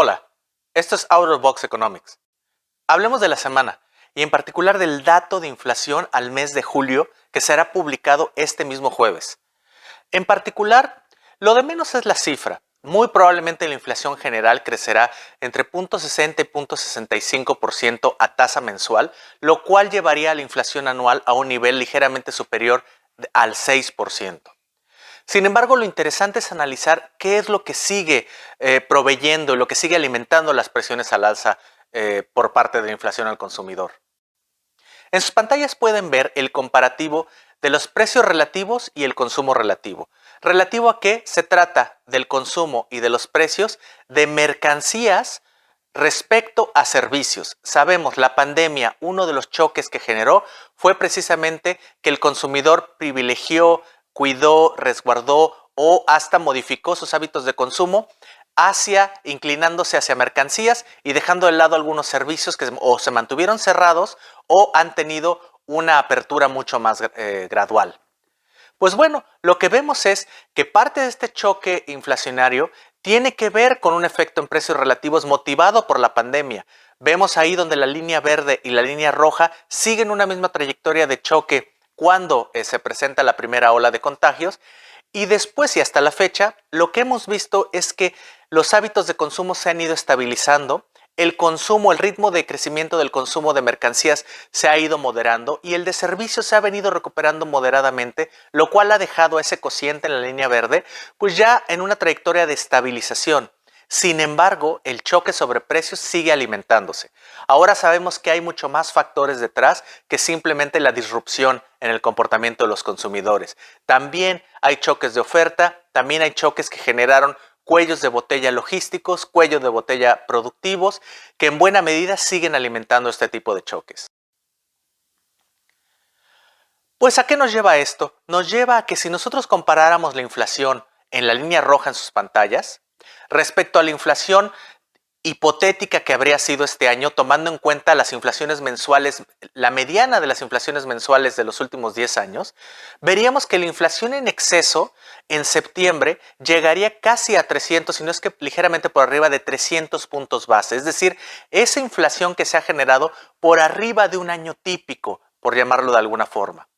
Hola, esto es Out of the Box Economics. Hablemos de la semana y en particular del dato de inflación al mes de julio que será publicado este mismo jueves. En particular, lo de menos es la cifra. Muy probablemente la inflación general crecerá entre 0.60 y 0.65% a tasa mensual, lo cual llevaría a la inflación anual a un nivel ligeramente superior al 6%. Sin embargo, lo interesante es analizar qué es lo que sigue proveyendo, lo que sigue alimentando las presiones al alza por parte de la inflación al consumidor. En sus pantallas pueden ver el comparativo de los precios relativos y el consumo relativo. ¿Relativo a qué? Se trata del consumo y de los precios de mercancías respecto a servicios. Sabemos, la pandemia, uno de los choques que generó fue precisamente que el consumidor privilegió, cuidó, resguardó o hasta modificó sus hábitos de consumo inclinándose hacia mercancías y dejando de lado algunos servicios que o se mantuvieron cerrados o han tenido una apertura mucho más gradual. Pues bueno, lo que vemos es que parte de este choque inflacionario tiene que ver con un efecto en precios relativos motivado por la pandemia. Vemos ahí donde la línea verde y la línea roja siguen una misma trayectoria de choque cuando se presenta la primera ola de contagios. Y después y hasta la fecha, lo que hemos visto es que los hábitos de consumo se han ido estabilizando, el consumo, el ritmo de crecimiento del consumo de mercancías se ha ido moderando y el de servicios se ha venido recuperando moderadamente, lo cual ha dejado a ese cociente en la línea verde, pues ya en una trayectoria de estabilización. Sin embargo, el choque sobre precios sigue alimentándose. Ahora sabemos que hay mucho más factores detrás que simplemente la disrupción en el comportamiento de los consumidores. También hay choques de oferta, también hay choques que generaron cuellos de botella logísticos, cuellos de botella productivos, que en buena medida siguen alimentando este tipo de choques. Pues ¿a qué nos lleva esto? Nos lleva a que si nosotros comparáramos la inflación en la línea roja en sus pantallas, respecto a la inflación hipotética que habría sido este año, tomando en cuenta las inflaciones mensuales, la mediana de las inflaciones mensuales de los últimos 10 años, veríamos que la inflación en exceso en septiembre llegaría casi a 300, si no es que ligeramente por arriba de 300 puntos base. Es decir, esa inflación que se ha generado por arriba de un año típico, por llamarlo de alguna forma.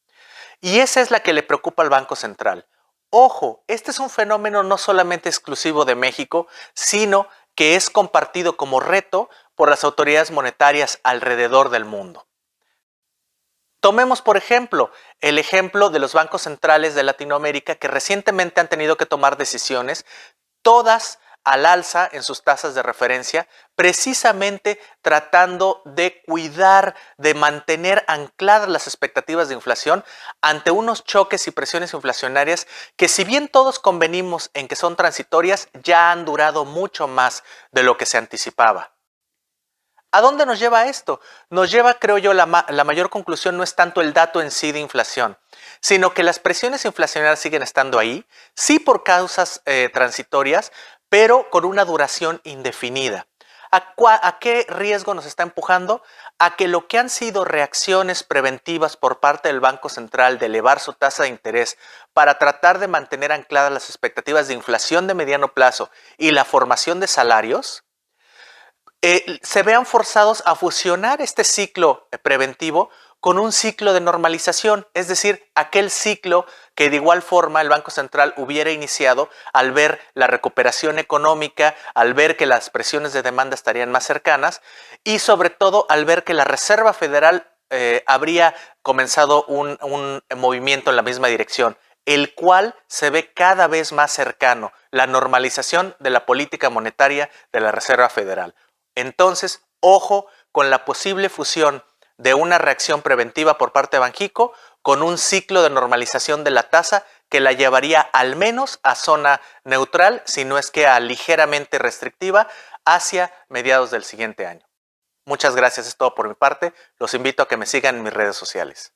Y esa es la que le preocupa al Banco Central. Ojo, este es un fenómeno no solamente exclusivo de México, sino que es compartido como reto por las autoridades monetarias alrededor del mundo. Tomemos, por ejemplo, el ejemplo de los bancos centrales de Latinoamérica que recientemente han tenido que tomar decisiones, todas al alza en sus tasas de referencia, precisamente tratando de cuidar, de mantener ancladas las expectativas de inflación ante unos choques y presiones inflacionarias que, si bien todos convenimos en que son transitorias, ya han durado mucho más de lo que se anticipaba. ¿A dónde nos lleva esto? Nos lleva, creo yo, la mayor conclusión no es tanto el dato en sí de inflación, sino que las presiones inflacionarias siguen estando ahí, sí por causas transitorias, pero con una duración indefinida. ¿A qué riesgo nos está empujando? A que lo que han sido reacciones preventivas por parte del Banco Central de elevar su tasa de interés para tratar de mantener ancladas las expectativas de inflación de mediano plazo y la formación de salarios, se vean forzados a fusionar este ciclo preventivo con un ciclo de normalización, es decir, aquel ciclo que de igual forma el Banco Central hubiera iniciado al ver la recuperación económica, al ver que las presiones de demanda estarían más cercanas y sobre todo al ver que la Reserva Federal habría comenzado un movimiento en la misma dirección, el cual se ve cada vez más cercano, la normalización de la política monetaria de la Reserva Federal. Entonces, ojo con la posible fusión de una reacción preventiva por parte de Banxico con un ciclo de normalización de la tasa que la llevaría al menos a zona neutral, si no es que a ligeramente restrictiva, hacia mediados del siguiente año. Muchas gracias, es todo por mi parte. Los invito a que me sigan en mis redes sociales.